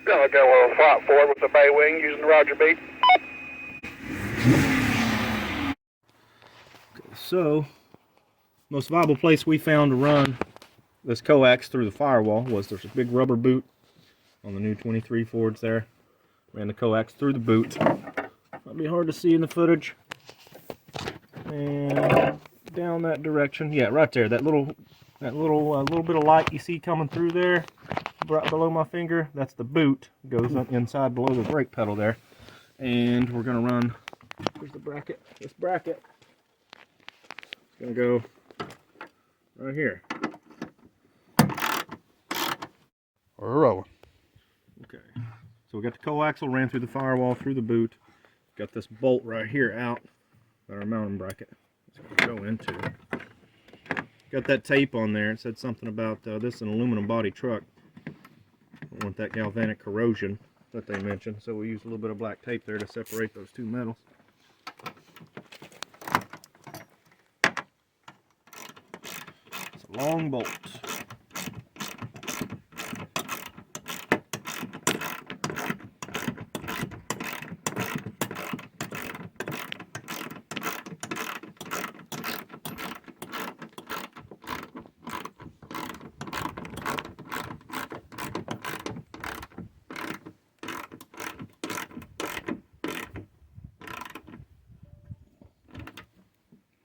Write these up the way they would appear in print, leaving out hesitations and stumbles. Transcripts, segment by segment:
Gonna go a little flight forward with the bay wing using the Roger beat. So, most viable place we found to run this coax through the firewall was there's a big rubber boot on the new 23 Fords there. Ran the coax through the boot. Might be hard to see in the footage. And down that direction, yeah, right there. That little bit of light you see coming through there, right below my finger. That's the boot. It goes up inside below the brake pedal there. And we're gonna run. Here's the bracket. This bracket. Gonna go right here. We're rolling. Okay, so we got the coaxial ran through the firewall, through the boot. Got this bolt right here out that our mounting bracket is gonna go into. Got that tape on there. It said something about this is an aluminum body truck. Don't want that galvanic corrosion that they mentioned, so we used a little bit of black tape there to separate those two metals. Long bolt.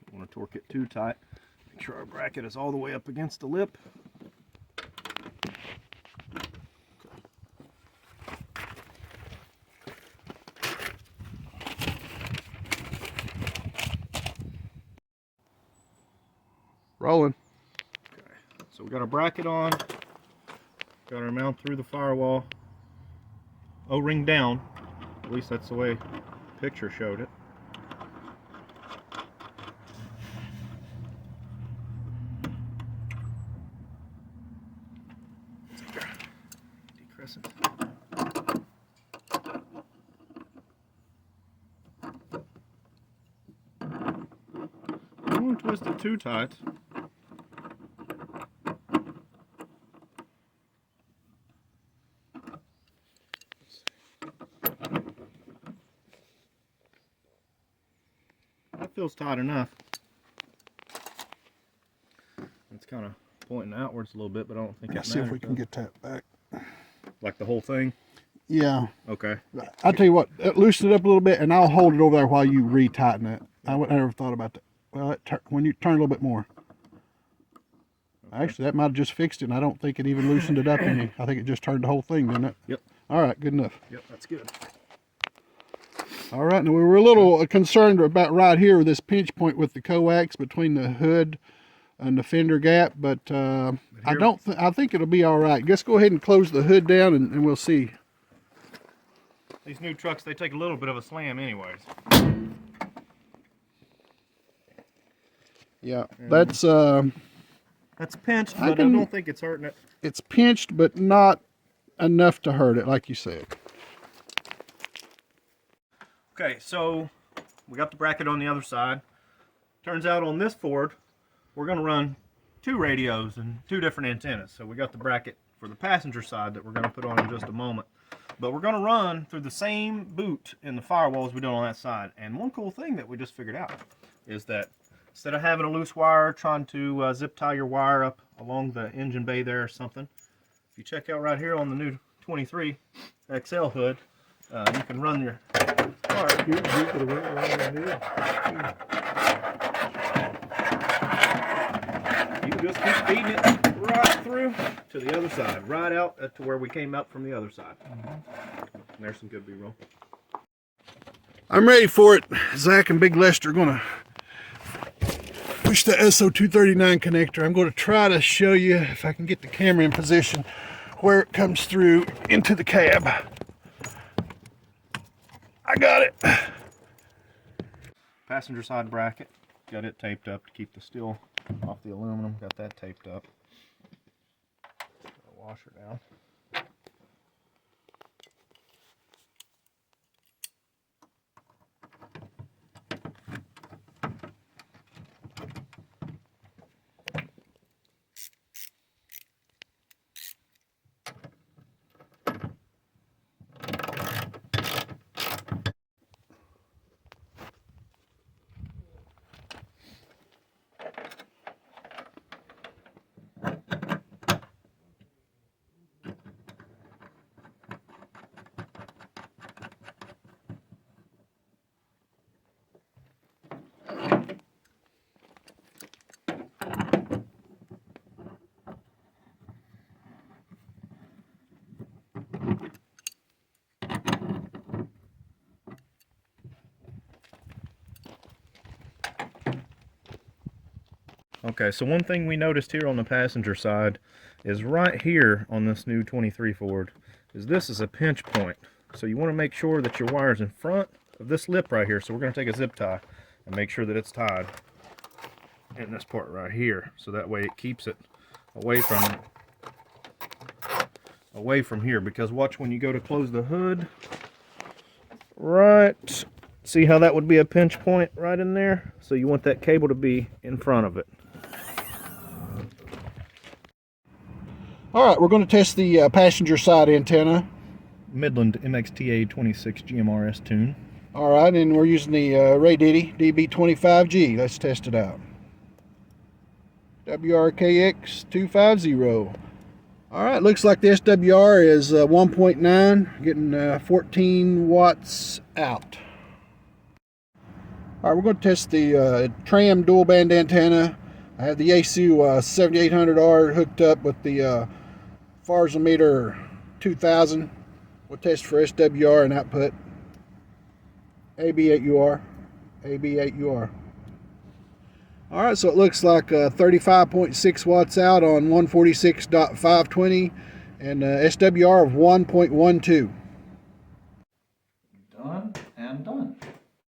Don't want to torque it too tight. Make sure our bracket is all the way up against the lip. Rolling. Okay, so we got our bracket on, got our mount through the firewall, O-ring down, at least that's the way the picture showed it. Decrescent. Don't want to twist it too tight. That feels tight enough. It's kind of pointing outwards a little bit, but I don't think it matters. Let's see if we can get that back. Like the whole thing? Yeah. Okay. I'll tell you what, loosen it up a little bit, and I'll hold it over there while you retighten it. I never thought about that. Well, when you turn a little bit more. Okay. Actually, that might have just fixed it, and I don't think it even loosened it up any. I think it just turned the whole thing, didn't it? Yep. All right, good enough. Yep, that's good. All right, now we were a little concerned about right here with this pinch point with the coax between the hood and the fender gap, but I think it'll be all right. Just go ahead and close the hood down, and we'll see. These new trucks, they take a little bit of a slam anyways. Yeah, that's pinched, but I don't think it's hurting it. It's pinched, but not enough to hurt it, like you said. Okay, so we got the bracket on the other side. Turns out on this Ford, we're going to run two radios and two different antennas. So we got the bracket for the passenger side that we're going to put on in just a moment. But we're going to run through the same boot in the firewall as we did on that side. And one cool thing that we just figured out is that instead of having a loose wire, trying to zip tie your wire up along the engine bay there or something, if you check out right here on the new 23 XL hood, you can run your wire. You can just keep feeding it right through to the other side, right out to where we came up from the other side. And there's some good B-roll. I'm ready for it. Zach and Big Lester are going to push the SO239 connector. I'm going to try to show you, if I can get the camera in position, where it comes through into the cab. I got it. Passenger side bracket, got it taped up to keep the steel off the aluminum. Got that taped up. Washer down. Okay, so one thing we noticed here on the passenger side is right here on this new 23 Ford is this is a pinch point. So you want to make sure that your wire's in front of this lip right here. So we're going to take a zip tie and make sure that it's tied in this part right here. So that way it keeps it away from here. Because watch when you go to close the hood, right, see how that would be a pinch point right in there? So you want that cable to be in front of it. All right, we're going to test the passenger side antenna. Midland MXTA 26 GMRS tune. All right, and we're using the Ray Diddy DB25G. Let's test it out. WRKX 250. All right, looks like the SWR is 1.9, getting 14 watts out. All right, we're going to test the Tram dual band antenna. I have the ASU 7800R hooked up with the Farsimeter 2000. We'll test for SWR and output. AB8UR, AB8UR. All right, so it looks like 35.6 watts out on 146.520 and SWR of 1.12. Done and done.